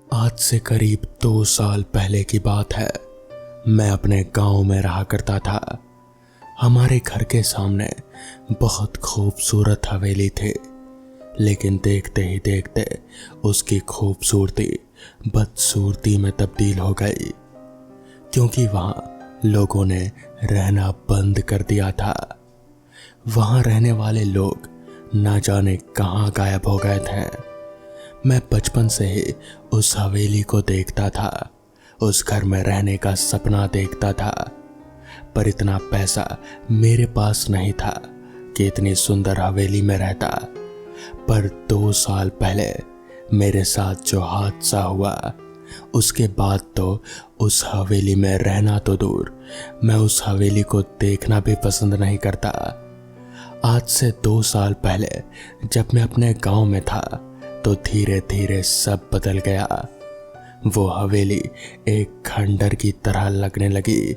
आज से करीब 2 साल पहले की बात है। मैं अपने गांव में रहा करता था। हमारे घर के सामने बहुत खूबसूरत हवेली थी, लेकिन देखते ही देखते उसकी खूबसूरती बदसूरती में तब्दील हो गई, क्योंकि वहां लोगों ने रहना बंद कर दिया था। वहां रहने वाले लोग ना जाने कहां गायब हो गए थे। मैं बचपन से ही उस हवेली को देखता था, उस घर में रहने का सपना देखता था, पर इतना पैसा मेरे पास नहीं था कि इतनी सुंदर हवेली में रहता। पर 2 साल पहले मेरे साथ जो हादसा हुआ, उसके बाद तो उस हवेली में रहना तो दूर, मैं उस हवेली को देखना भी पसंद नहीं करता। आज से 2 साल पहले जब मैं अपने गांव में था तो धीरे धीरे सब बदल गया। वो हवेली एक खंडर की तरह लगने लगी,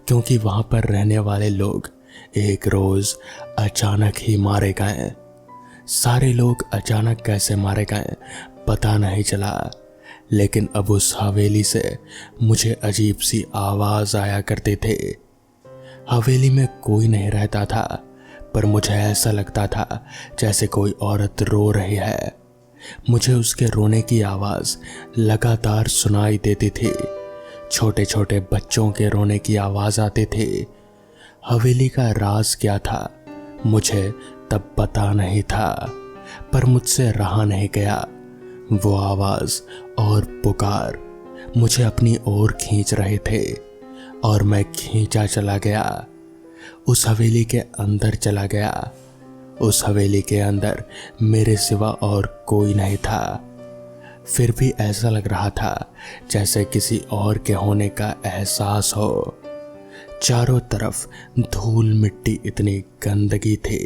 क्योंकि वहां पर रहने वाले लोग एक रोज अचानक ही मारे गए। सारे लोग अचानक कैसे मारे गए पता नहीं चला, लेकिन अब उस हवेली से मुझे अजीब सी आवाज आया करती थी। हवेली में कोई नहीं रहता था, पर मुझे ऐसा लगता था जैसे कोई औरत रो रही है। मुझे उसके रोने की आवाज लगातार सुनाई देती थी। छोटे छोटे बच्चों के रोने की आवाज आती थी। हवेली का राज क्या था मुझे तब पता नहीं था, पर मुझसे रहा नहीं गया। वो आवाज और पुकार मुझे अपनी ओर खींच रहे थे, और मैं खींचा चला गया। उस हवेली के अंदर चला गया। उस हवेली के अंदर मेरे सिवा और कोई नहीं था। फिर भी ऐसा लग रहा था जैसे किसी और के होने का एहसास हो। चारों तरफ धूल मिट्टी इतनी गंदगी थी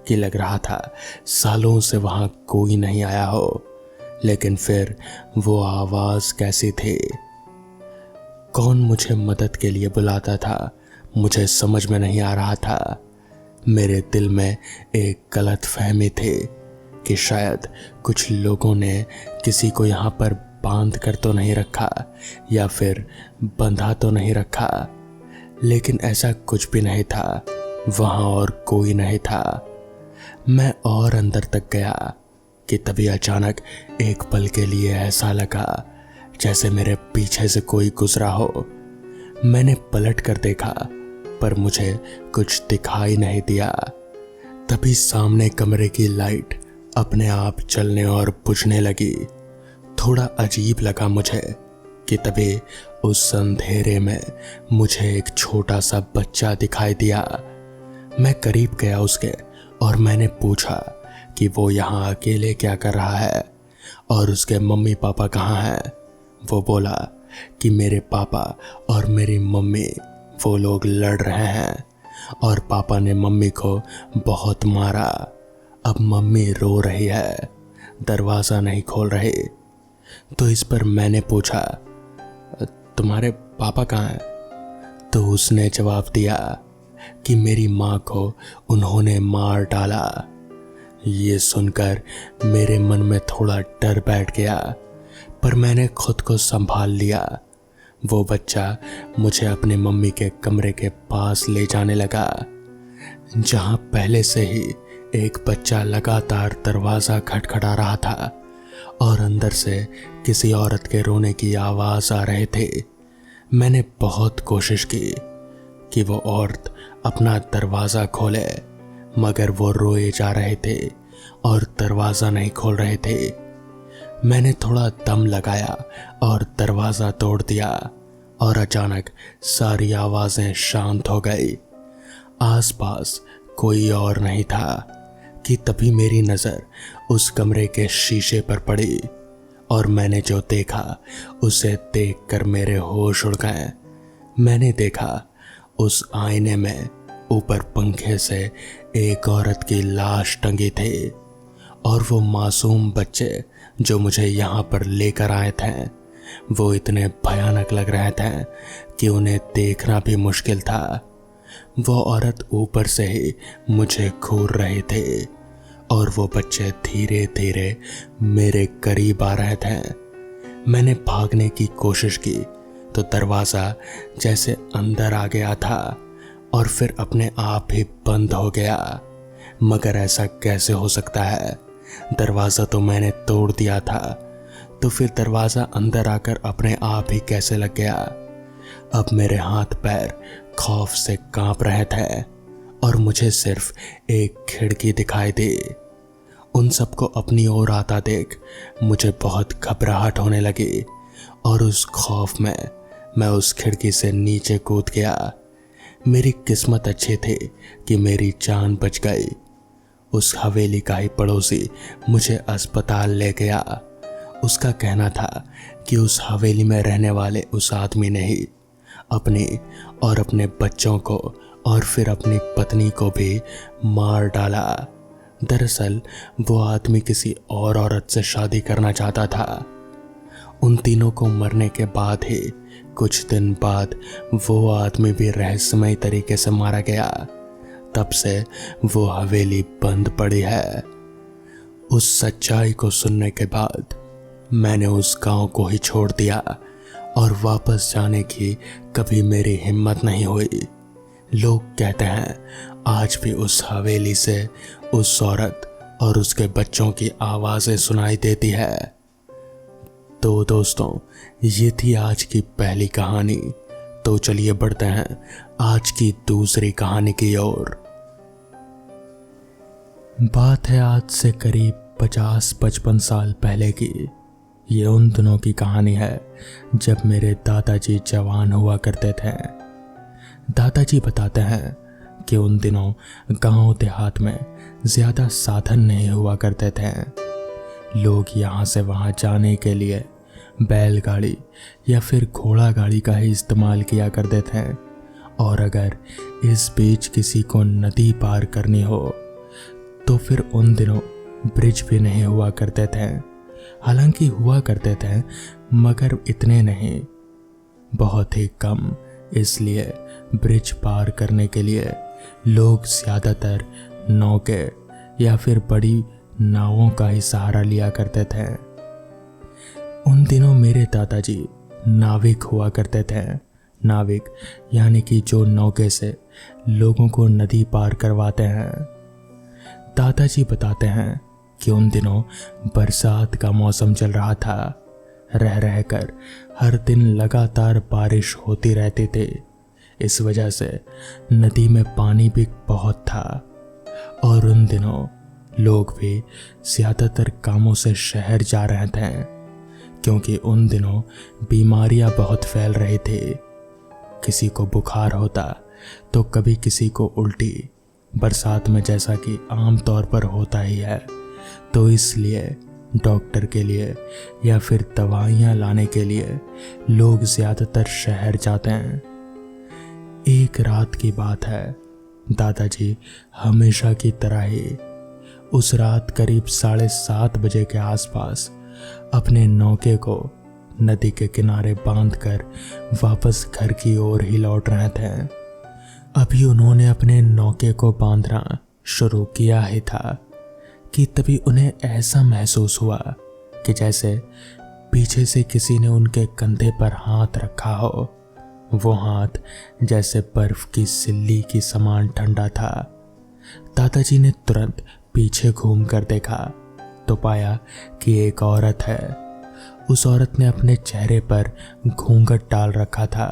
कि लग रहा था सालों से वहां कोई नहीं आया हो। लेकिन फिर वो आवाज कैसी थी? कौन मुझे मदद के लिए बुलाता था मुझे समझ में नहीं आ रहा था। मेरे दिल में एक गलत फहमी थी कि शायद कुछ लोगों ने किसी को यहाँ पर बांध कर तो नहीं रखा, या फिर बंधा तो नहीं रखा। लेकिन ऐसा कुछ भी नहीं था, वहाँ और कोई नहीं था। मैं और अंदर तक गया कि तभी अचानक एक पल के लिए ऐसा लगा जैसे मेरे पीछे से कोई गुजरा हो। मैंने पलट कर देखा, पर मुझे कुछ दिखाई नहीं दिया। तभी सामने कमरे की लाइट अपने आप जलने और बुझने लगी। थोड़ा अजीब लगा मुझे कि तभी उस अंधेरे में मुझे एक छोटा सा बच्चा दिखाई दिया। मैं करीब गया उसके, और मैंने पूछा कि वो यहाँ अकेले क्या कर रहा है और उसके मम्मी पापा कहाँ हैं। वो बोला कि मेरे पापा और मेरी मम्मी वो लोग लड़ रहे हैं, और पापा ने मम्मी को बहुत मारा। अब मम्मी रो रही है, दरवाज़ा नहीं खोल रही। तो इस पर मैंने पूछा, तुम्हारे पापा कहाँ हैं? तो उसने जवाब दिया कि मेरी माँ को उन्होंने मार डाला। ये सुनकर मेरे मन में थोड़ा डर बैठ गया, पर मैंने खुद को संभाल लिया। वो बच्चा मुझे अपनी मम्मी के कमरे के पास ले जाने लगा, जहां पहले से ही एक बच्चा लगातार दरवाज़ा खटखटा रहा था, और अंदर से किसी औरत के रोने की आवाज़ आ रहे थे। मैंने बहुत कोशिश की कि वो औरत अपना दरवाज़ा खोले, मगर वो रोए जा रहे थे और दरवाज़ा नहीं खोल रहे थे। मैंने थोड़ा दम लगाया और दरवाज़ा तोड़ दिया, और अचानक सारी आवाज़ें शांत हो गई। आसपास कोई और नहीं था कि तभी मेरी नज़र उस कमरे के शीशे पर पड़ी, और मैंने जो देखा उसे देखकर मेरे होश उड़ गए। मैंने देखा उस आईने में ऊपर पंखे से एक औरत की लाश टंगी थी, और वो मासूम बच्चे जो मुझे यहाँ पर लेकर आए थे वो इतने भयानक लग रहे थे कि उन्हें देखना भी मुश्किल था। वो औरत ऊपर से ही मुझे घूर रहे थे, और वो बच्चे धीरे धीरे मेरे करीब आ रहे थे। मैंने भागने की कोशिश की तो दरवाज़ा जैसे अंदर आ गया था और फिर अपने आप ही बंद हो गया। मगर ऐसा कैसे हो सकता है? दरवाज़ा तो मैंने तोड़ दिया था, तो फिर दरवाज़ा अंदर आकर अपने आप ही कैसे लग गया? अब मेरे हाथ पैर खौफ से कांप रहे थे और मुझे सिर्फ एक खिड़की दिखाई दी। उन सबको अपनी ओर आता देख मुझे बहुत घबराहट होने लगी और उस खौफ में मैं उस खिड़की से नीचे कूद गया। मेरी किस्मत अच्छी थी कि मेरी जान बच गई। उस हवेली का ही पड़ोसी मुझे अस्पताल ले गया। उसका कहना था कि उस हवेली में रहने वाले उस आदमी ने ही अपनी और अपने बच्चों को और फिर अपनी पत्नी को भी मार डाला। दरअसल वो आदमी किसी और औरत से शादी करना चाहता था। उन तीनों को मरने के बाद ही कुछ दिन बाद वो आदमी भी रहस्यमय तरीके से मारा गया। तब से वो हवेली बंद पड़ी है। उस सच्चाई को सुनने के बाद मैंने उस गांव को ही छोड़ दिया और वापस जाने की कभी मेरी हिम्मत नहीं हुई। लोग कहते हैं आज भी उस हवेली से उस औरत और उसके बच्चों की आवाज़ें सुनाई देती है। तो दोस्तों, ये थी आज की पहली कहानी। तो चलिए बढ़ते हैं आज की दूसरी कहानी की ओर। बात है आज से करीब 50-55 साल पहले की। ये उन दिनों की कहानी है जब मेरे दादाजी जवान हुआ करते थे। दादाजी बताते हैं कि उन दिनों गांव देहात में ज़्यादा साधन नहीं हुआ करते थे। लोग यहाँ से वहाँ जाने के लिए बैलगाड़ी या फिर घोड़ा गाड़ी का ही इस्तेमाल किया करते थे। और अगर इस बीच किसी को नदी पार करनी हो तो फिर उन दिनों ब्रिज भी नहीं हुआ करते थे। हालांकि हुआ करते थे मगर इतने नहीं, बहुत ही कम। इसलिए ब्रिज पार करने के लिए लोग ज़्यादातर नौके या फिर बड़ी नावों का ही सहारा लिया करते थे। उन दिनों मेरे दादाजी नाविक हुआ करते थे। नाविक यानी कि जो नौके से लोगों को नदी पार करवाते हैं। दादाजी बताते हैं कि उन दिनों बरसात का मौसम चल रहा था। रह रहकर हर दिन लगातार बारिश होती रहती थी। इस वजह से नदी में पानी भी बहुत था और उन दिनों लोग भी ज़्यादातर कामों से शहर जा रहे थे, क्योंकि उन दिनों बीमारियां बहुत फैल रही थी। किसी को बुखार होता तो कभी किसी को उल्टी, बरसात में जैसा कि आम तौर पर होता ही है। तो इसलिए डॉक्टर के लिए या फिर दवाइयाँ लाने के लिए लोग ज़्यादातर शहर जाते हैं। एक रात की बात है, दादाजी हमेशा की तरह ही उस रात करीब 7:30 बजे के आसपास अपने नौके को नदी के किनारे बांधकर वापस घर की ओर ही लौट रहे थे। अभी उन्होंने अपने नौके को बांधना शुरू किया ही था कि तभी उन्हें ऐसा महसूस हुआ कि जैसे पीछे से किसी ने उनके कंधे पर हाथ रखा हो। वो हाथ जैसे बर्फ की सिल्ली की समान ठंडा था। दादाजी ने तुरंत पीछे घूमकर देखा तो पाया कि एक औरत है। उस औरत ने अपने चेहरे पर घूंघट डाल रखा था।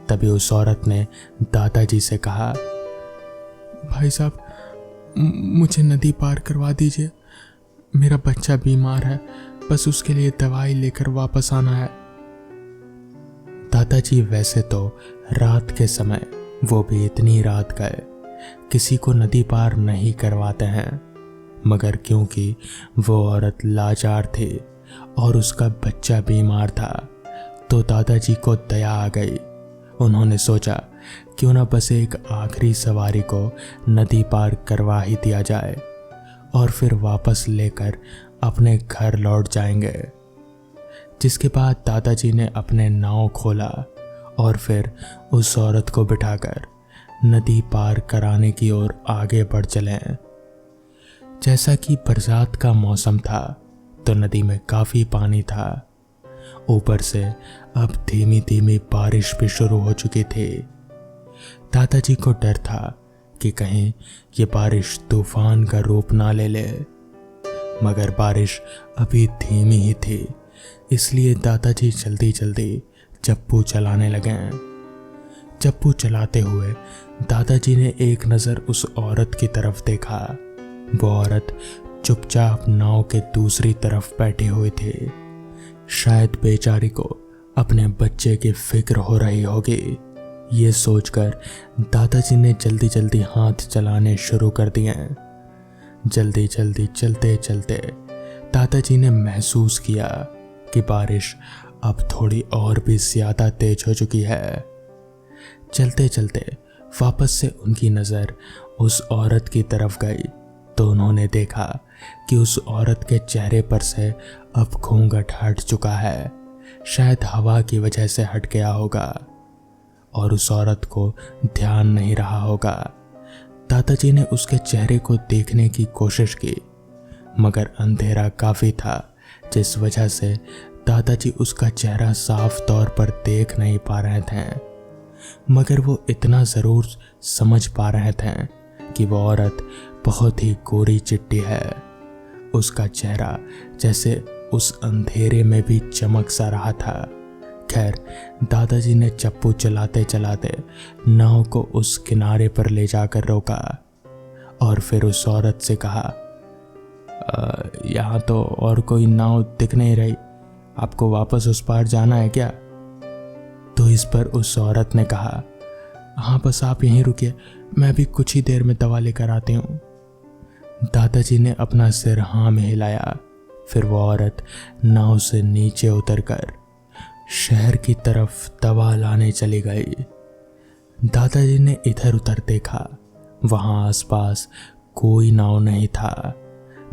तभी उस औरत ने दादाजी से कहा, भाई साहब, मुझे नदी पार करवा दीजिए। मेरा बच्चा बीमार है, बस उसके लिए दवाई लेकर वापस आना है। दादाजी वैसे तो रात के समय, वो भी इतनी रात गए, किसी को नदी पार नहीं करवाते हैं, मगर क्योंकि वो औरत लाचार थी और उसका बच्चा बीमार था तो दादाजी को दया आ गई। उन्होंने सोचा क्यों ना बस एक आखिरी सवारी को नदी पार करवा ही दिया जाए और फिर वापस लेकर अपने घर लौट जाएंगे। जिसके बाद दादाजी ने अपने नाव खोला और फिर उस औरत को बिठाकर नदी पार कराने की ओर आगे बढ़ चले। जैसा कि बरसात का मौसम था तो नदी में काफ़ी पानी था। ऊपर से अब धीमी धीमी बारिश भी शुरू हो चुकी थी। दादाजी को डर था कि कहीं ये बारिश तूफान का रूप ना ले ले, मगर बारिश अभी धीमी ही थी, इसलिए दादाजी जल्दी जल्दी चप्पू चलाने लगे। चप्पू चलाते हुए दादाजी ने एक नज़र उस औरत की तरफ देखा। वो औरत चुपचाप नाव के दूसरी तरफ बैठी हुई थी। शायद बेचारी को अपने बच्चे की फिक्र हो रही होगी। ये सोचकर दादाजी ने जल्दी जल्दी हाथ चलाने शुरू कर दिए। जल्दी जल्दी चलते चलते दादाजी ने महसूस किया कि बारिश अब थोड़ी और भी ज़्यादा तेज हो चुकी है। चलते चलते वापस से उनकी नज़र उस औरत की तरफ गई तो उन्होंने देखा कि उस औरत के चेहरे पर से अब घूंघट हट चुका है। शायद हवा की वजह से हट गया होगा और उस औरत को ध्यान नहीं रहा होगा। दादाजी ने उसके चेहरे को देखने की कोशिश की, मगर अंधेरा काफ़ी था, जिस वजह से दादाजी उसका चेहरा साफ तौर पर देख नहीं पा रहे थे। मगर वो इतना ज़रूर समझ पा रहे थे कि वो औरत बहुत ही गोरी चिट्टी है। उसका चेहरा जैसे उस अंधेरे में भी चमक सा रहा था। खैर, दादाजी ने चप्पू चलाते चलाते नाव को उस किनारे पर ले जाकर रोका और फिर उस औरत से कहा, यहाँ तो और कोई नाव दिख नहीं रही, आपको वापस उस पार जाना है क्या? तो इस पर उस औरत ने कहा, हाँ बस आप यहीं रुकिए, मैं भी कुछ ही देर में दवा लेकर आती हूँ। दादाजी ने अपना सिर हाँ में हिलाया। फिर वो औरत नाव से नीचे उतरकर शहर की तरफ दवा लाने चली गई। दादाजी ने इधर उधर देखा, वहां आसपास कोई नाव नहीं था,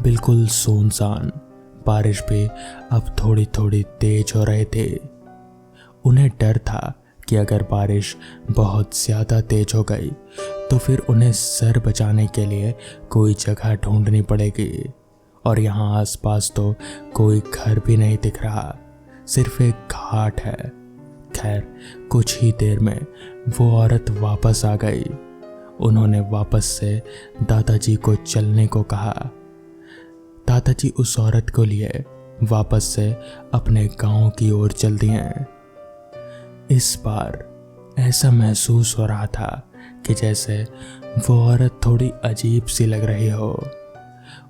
बिल्कुल सुनसान। बारिश भी अब थोड़ी थोड़ी तेज हो रहे थे। उन्हें डर था कि अगर बारिश बहुत ज़्यादा तेज हो गई तो फिर उन्हें सर बचाने के लिए कोई जगह ढूंढनी पड़ेगी, और यहाँ आसपास तो कोई घर भी नहीं दिख रहा, सिर्फ एक घाट है। खैर, कुछ ही देर में वो औरत वापस आ गई। उन्होंने वापस से दादाजी को चलने को कहा। दादाजी उस औरत को लिए वापस से अपने गांव की ओर चल दिए। इस बार ऐसा महसूस हो रहा था कि जैसे वो औरत थोड़ी अजीब सी लग रही हो।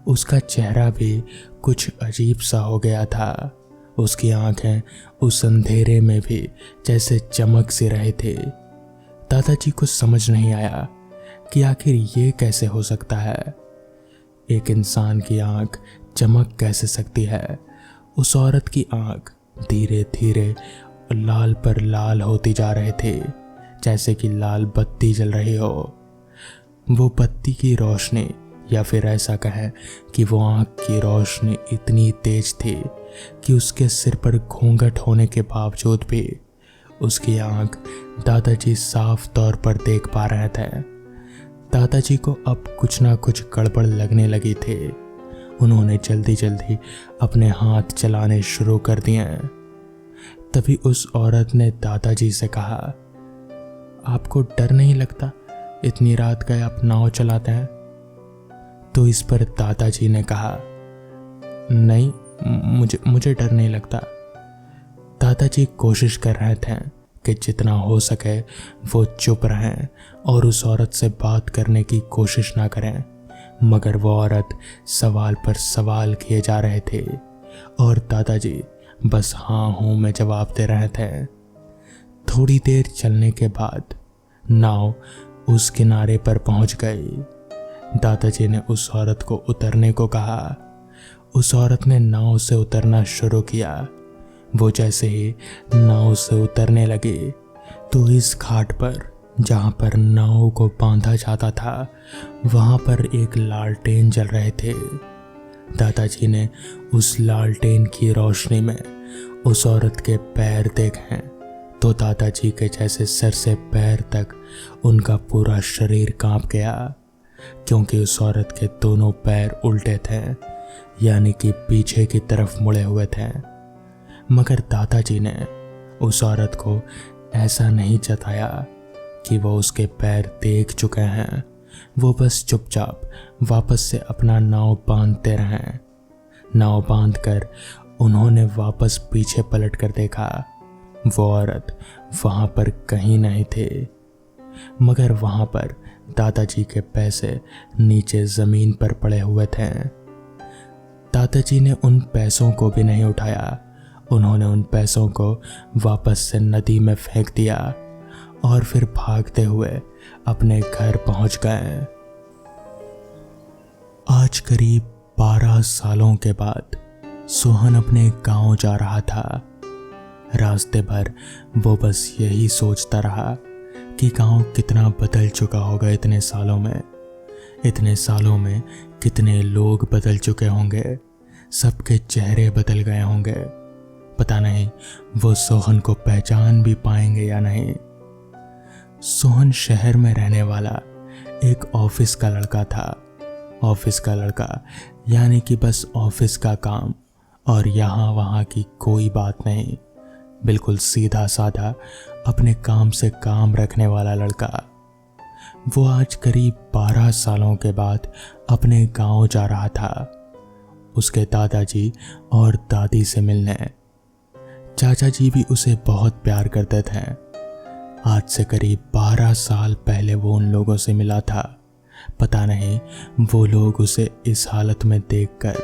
उसका चेहरा भी कुछ अजीब सा हो गया था। उसकी आंखें उस अंधेरे में भी जैसे चमक सी रहे थे। दादाजी को समझ नहीं आया कि आखिर ये कैसे हो सकता है। एक इंसान की आंख चमक कैसे सकती है? उस औरत की आंख धीरे धीरे लाल पर लाल होती जा रहे थे, जैसे कि लाल बत्ती जल रही हो। वो बत्ती की रोशनी, या फिर ऐसा कहें कि वो आंख की रोशनी इतनी तेज थी कि उसके सिर पर घूंघट होने के बावजूद भी उसकी आंख दादाजी साफ तौर पर देख पा रहे थे। दादाजी को अब कुछ ना कुछ गड़बड़ लगने लगी थी। उन्होंने जल्दी जल्दी अपने हाथ चलाने शुरू कर दिए। तभी उस औरत ने दादाजी से कहा, आपको डर नहीं लगता? इतनी रात गए आप नाव चलाते हैं? तो इस पर दादाजी ने कहा, नहीं, मुझे डर नहीं लगता। दादाजी कोशिश कर रहे थे कि जितना हो सके वो चुप रहें और उस औरत से बात करने की कोशिश ना करें, मगर वो औरत सवाल पर सवाल किए जा रहे थे और दादाजी बस हाँ हूँ में जवाब दे रहे थे। थोड़ी देर चलने के बाद नाव उस किनारे पर पहुंच गई। दादाजी ने उस औरत को उतरने को कहा। उस औरत ने नाव से उतरना शुरू किया। वो जैसे ही नाव से उतरने लगी तो इस घाट पर, जहाँ पर नाव को बांधा जाता था, वहाँ पर एक लालटेन जल रहे थे। दादाजी ने उस लालटेन की रोशनी में उस औरत के पैर देखे तो दादाजी के जैसे सर से पैर तक उनका पूरा शरीर कांप गया, क्योंकि उस औरत के दोनों पैर उल्टे थे, यानी कि पीछे की तरफ मुड़े हुए थे। मगर दादाजी ने उस औरत को ऐसा नहीं जताया कि वो उसके पैर देख चुके हैं। वो बस चुपचाप वापस से अपना नाव बांधते रहे। नाव बांधकर उन्होंने वापस पीछे पलट कर देखा। वो औरत वहां पर कहीं नहीं थी, मगर वहां पर दादाजी के पैसे नीचे जमीन पर पड़े हुए थे। दादाजी ने उन पैसों को भी नहीं उठाया। उन्होंने उन पैसों को वापस से नदी में फेंक दिया और फिर भागते हुए अपने घर पहुंच गए। आज करीब 12 सालों के बाद सोहन अपने गांव जा रहा था। रास्ते भर वो बस यही सोचता रहा कि गांव कितना बदल चुका होगा इतने सालों में। इतने सालों में कितने लोग बदल चुके होंगे, सबके चेहरे बदल गए होंगे। पता नहीं वो सोहन को पहचान भी पाएंगे या नहीं। सोहन शहर में रहने वाला एक ऑफिस का लड़का था। ऑफिस का लड़का यानी कि बस ऑफिस का काम और यहाँ वहाँ की कोई बात नहीं। बिल्कुल सीधा साधा अपने काम से काम रखने वाला लड़का। वो आज करीब 12 सालों के बाद अपने गांव जा रहा था, उसके दादाजी और दादी से मिलने। चाचा जी भी उसे बहुत प्यार करते थे। आज से करीब 12 साल पहले वो उन लोगों से मिला था। पता नहीं वो लोग उसे इस हालत में देखकर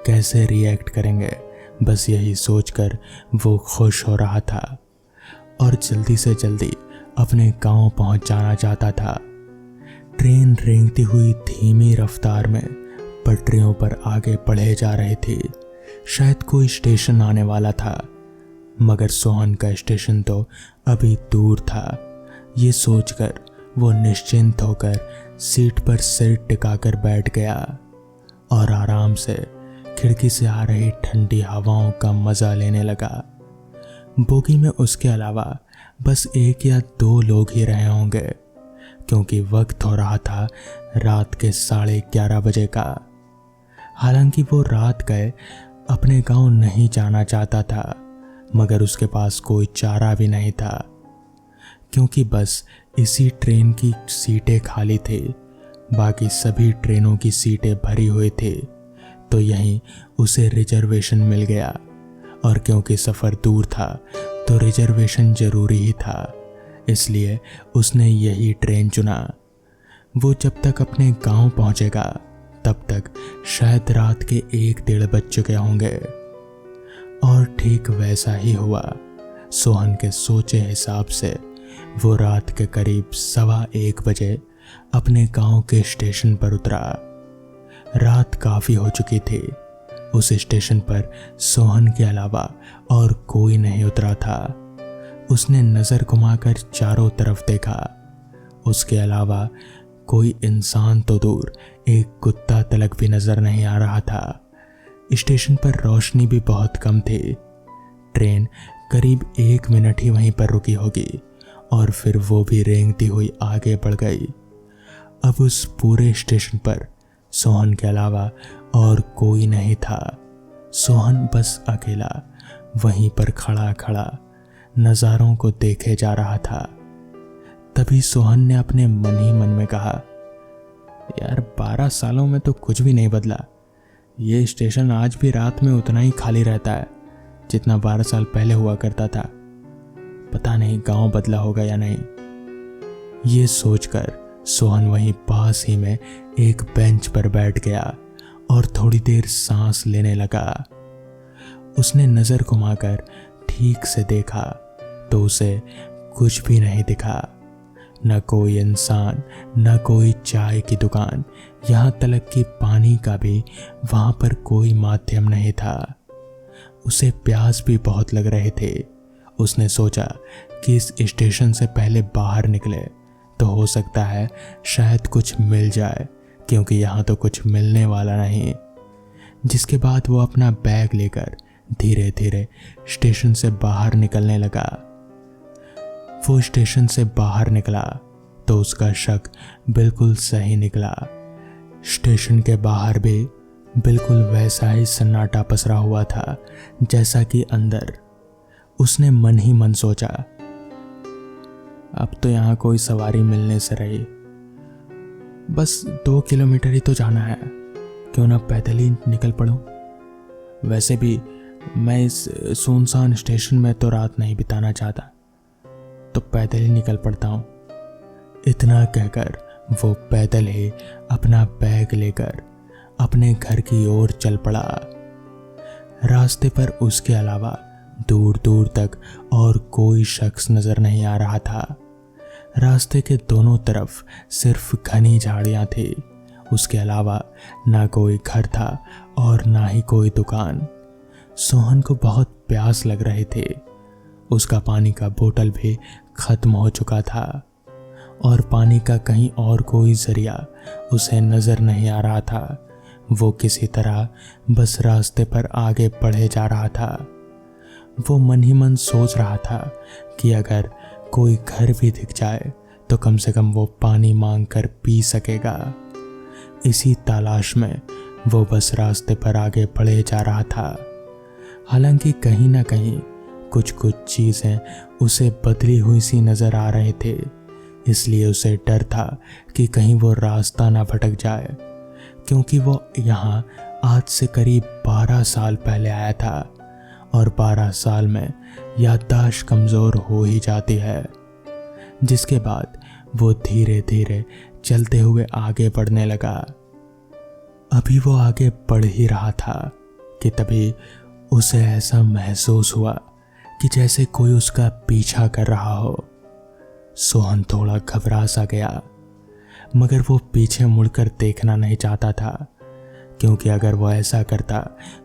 कैसे रिएक्ट करेंगे, बस यही सोचकर वो खुश हो रहा था और जल्दी से जल्दी अपने गांव पहुंच जाना चाहता था। ट्रेन रेंगती हुई धीमी रफ्तार में पटरियों पर आगे बढ़े जा रही थी। शायद कोई स्टेशन आने वाला था, मगर सोहन का स्टेशन तो अभी दूर था। ये सोचकर वो निश्चिंत होकर सीट पर सिर टिकाकर बैठ गया और आराम से खिड़की से आ रही ठंडी हवाओं का मजा लेने लगा। बोगी में उसके अलावा बस 1 या 2 लोग ही रहे होंगे, क्योंकि वक्त हो रहा था रात के 11:30 बजे का। हालांकि वो रात गए अपने गांव नहीं जाना चाहता था, मगर उसके पास कोई चारा भी नहीं था, क्योंकि बस इसी ट्रेन की सीटें खाली थी। बाकी सभी ट्रेनों की सीटें भरी हुई थी, तो यहीं उसे रिजर्वेशन मिल गया। और क्योंकि सफ़र दूर था तो रिजर्वेशन ज़रूरी ही था, इसलिए उसने यही ट्रेन चुना। वो जब तक अपने गांव पहुंचेगा तब तक शायद रात के 1-1:30 बज चुके होंगे। और ठीक वैसा ही हुआ। सोहन के सोचे हिसाब से वो रात के करीब 1:15 बजे अपने गांव के स्टेशन पर उतरा। रात काफ़ी हो चुकी थी। उस स्टेशन पर सोहन के अलावा और कोई नहीं उतरा था। उसने नज़र घुमाकर चारों तरफ देखा। उसके अलावा कोई इंसान तो दूर, एक कुत्ता तलक भी नज़र नहीं आ रहा था। स्टेशन पर रोशनी भी बहुत कम थी। ट्रेन करीब 1 मिनट ही वहीं पर रुकी होगी और फिर वो भी रेंगती हुई आगे बढ़ गई। अब उस पूरे स्टेशन पर सोहन के अलावा और कोई नहीं था। सोहन बस अकेला वहीं पर खड़ा खड़ा नज़ारों को देखे जा रहा था। तभी सोहन ने अपने मन ही मन में कहा, यार 12 सालों में तो कुछ भी नहीं बदला। ये स्टेशन आज भी रात में उतना ही खाली रहता है जितना 12 साल पहले हुआ करता था। पता नहीं गांव बदला होगा या नहीं। ये सोचकर सोहन वहीं पास ही में एक बेंच पर बैठ गया और थोड़ी देर सांस लेने लगा। उसने नज़र घुमाकर ठीक से देखा तो उसे कुछ भी नहीं दिखा। न कोई इंसान, न कोई चाय की दुकान, यहाँ तलक कि पानी का भी वहाँ पर कोई माध्यम नहीं था। उसे प्यास भी बहुत लग रहे थे। उसने सोचा कि इस स्टेशन से पहले बाहर निकले तो हो सकता है शायद कुछ मिल जाए, क्योंकि यहाँ तो कुछ मिलने वाला नहीं। जिसके बाद वो अपना बैग लेकर धीरे धीरे स्टेशन से बाहर निकलने लगा। वो स्टेशन से बाहर निकला तो उसका शक बिल्कुल सही निकला। स्टेशन के बाहर भी बिल्कुल वैसा ही सन्नाटा पसरा हुआ था जैसा कि अंदर। उसने मन ही मन सोचा, अब तो यहाँ कोई सवारी मिलने से रही, बस 2 किलोमीटर ही तो जाना है, क्यों ना पैदल ही निकल पड़ूं। वैसे भी मैं इस सुनसान स्टेशन में तो रात नहीं बिताना चाहता, तो पैदल ही निकल पड़ता हूँ। इतना कहकर वो पैदल ही अपना बैग लेकर अपने घर की ओर चल पड़ा। रास्ते पर उसके अलावा दूर दूर तक और कोई शख्स नजर नहीं आ रहा था। रास्ते के दोनों तरफ सिर्फ घनी झाड़ियां थी। उसके अलावा ना कोई घर था और ना ही कोई दुकान। सोहन को बहुत प्यास लग रही थी। उसका पानी का बोतल भी खत्म हो चुका था और पानी का कहीं और कोई जरिया उसे नजर नहीं आ रहा था। वो किसी तरह बस रास्ते पर आगे बढ़े जा रहा था। वो मन ही मन सोच रहा था कि अगर कोई घर भी दिख जाए तो कम से कम वो पानी मांग कर पी सकेगा। इसी तलाश में वो बस रास्ते पर आगे बढ़े जा रहा था। हालांकि कहीं ना कहीं कुछ कुछ चीजें उसे बदली हुई सी नजर आ रहे थे, इसलिए उसे डर था कि कहीं वो रास्ता ना भटक जाए, क्योंकि वो यहाँ आज से करीब 12 साल पहले आया था और 12 साल में याददाश्त कमज़ोर हो ही जाती है। जिसके बाद वो धीरे धीरे चलते हुए आगे बढ़ने लगा। अभी वो आगे बढ़ ही रहा था कि तभी उसे ऐसा महसूस हुआ कि जैसे कोई उसका पीछा कर रहा हो। सोहन थोड़ा घबरा सा गया, मगर वो पीछे मुड़कर देखना नहीं चाहता था, क्योंकि अगर वो ऐसा करता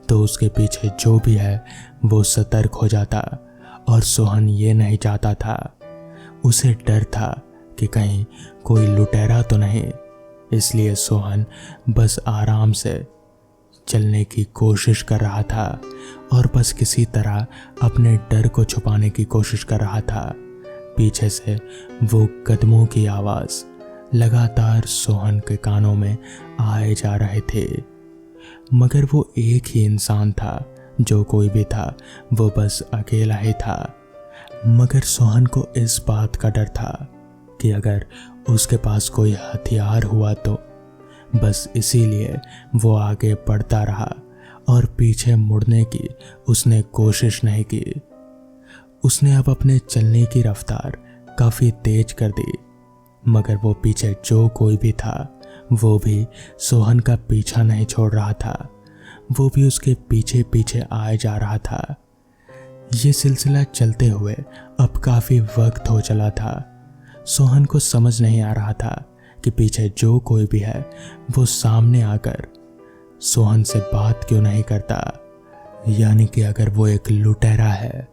तो उसके पीछे जो भी है वो सतर्क हो जाता और सोहन ये नहीं चाहता था। उसे डर था कि कहीं कोई लुटेरा तो नहीं, इसलिए सोहन बस आराम से चलने की कोशिश कर रहा था और बस किसी तरह अपने डर को छुपाने की कोशिश कर रहा था। पीछे से वो कदमों की आवाज लगातार सोहन के कानों में आए जा रहे थे, मगर वो एक ही इंसान था। जो कोई भी था वो बस अकेला ही था। मगर सोहन को इस बात का डर था कि अगर उसके पास कोई हथियार हुआ तो। बस इसीलिए वो आगे बढ़ता रहा और पीछे मुड़ने की उसने कोशिश नहीं की। उसने अब अपने चलने की रफ्तार काफी तेज कर दी, मगर वो पीछे जो कोई भी था वो भी सोहन का पीछा नहीं छोड़ रहा था। वो भी उसके पीछे पीछे आए जा रहा था। ये सिलसिला चलते हुए अब काफी वक्त हो चला था। सोहन को समझ नहीं आ रहा था कि पीछे जो कोई भी है वो सामने आकर सोहन से बात क्यों नहीं करता। यानी कि अगर वो एक लुटेरा है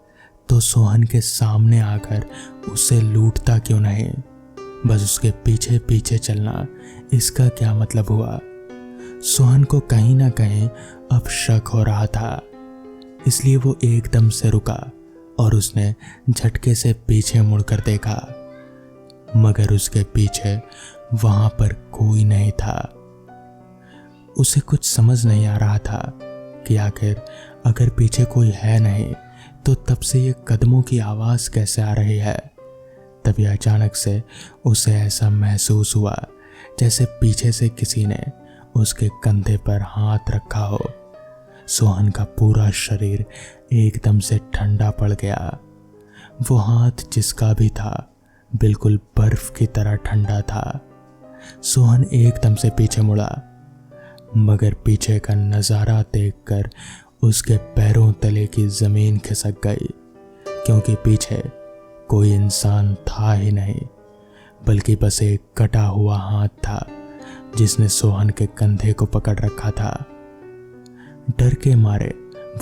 तो सोहन के सामने आकर उसे लूटता क्यों नहीं। बस उसके पीछे पीछे चलना, इसका क्या मतलब हुआ। सोहन को कहीं ना कहीं अब शक हो रहा था, इसलिए वो एकदम से रुका और उसने झटके से पीछे मुड़कर देखा, मगर उसके पीछे वहां पर कोई नहीं था। उसे कुछ समझ नहीं आ रहा था कि आखिर अगर पीछे कोई है नहीं तो तब से ये कदमों की आवाज कैसे आ रही है। तभी अचानक से उसे ऐसा महसूस हुआ जैसे पीछे से किसी ने उसके कंधे पर हाथ रखा हो। सोहन का पूरा शरीर एकदम से ठंडा पड़ गया। वो हाथ जिसका भी था बिल्कुल बर्फ की तरह ठंडा था। सोहन एकदम से पीछे मुड़ा, मगर पीछे का नजारा देखकर उसके पैरों तले की जमीन खिसक गई, क्योंकि पीछे कोई इंसान था ही नहीं, बल्कि बस एक कटा हुआ हाथ था जिसने सोहन के कंधे को पकड़ रखा था। डर के मारे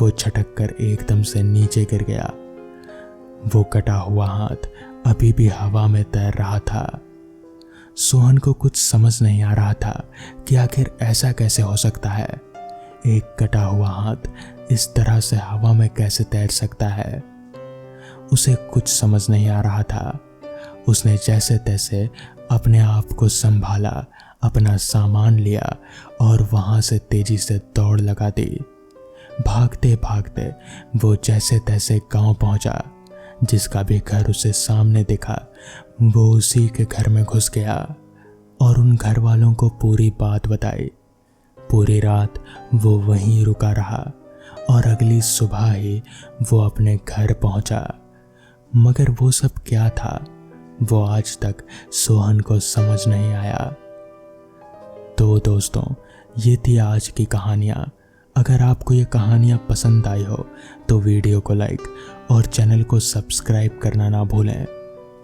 वो झटक कर एकदम से नीचे गिर गया। वो कटा हुआ हाथ अभी भी हवा में तैर रहा था। सोहन को कुछ समझ नहीं आ रहा था कि आखिर ऐसा कैसे हो सकता है। एक कटा हुआ हाथ इस तरह से हवा में कैसे तैर सकता है। उसे कुछ समझ नहीं आ रहा था। उसने जैसे तैसे अपने आप को संभाला, अपना सामान लिया और वहां से तेजी से दौड़ लगा दी। भागते भागते वो जैसे तैसे गांव पहुंचा। जिसका भी घर उसे सामने दिखा वो उसी के घर में घुस गया और उन घर वालों को पूरी बात बताई। पूरी रात वो वहीं रुका रहा और अगली सुबह ही वो अपने घर पहुंचा। मगर वो सब क्या था, वो आज तक सोहन को समझ नहीं आया। तो दोस्तों, ये थी आज की कहानियाँ। अगर आपको ये कहानियाँ पसंद आई हो तो वीडियो को लाइक और चैनल को सब्सक्राइब करना ना भूलें।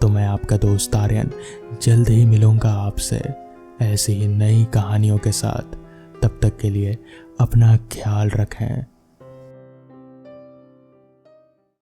तो मैं आपका दोस्त आर्यन जल्द ही मिलूँगा आपसे ऐसी ही नई कहानियों के साथ। तब तक के लिए अपना ख्याल रखें।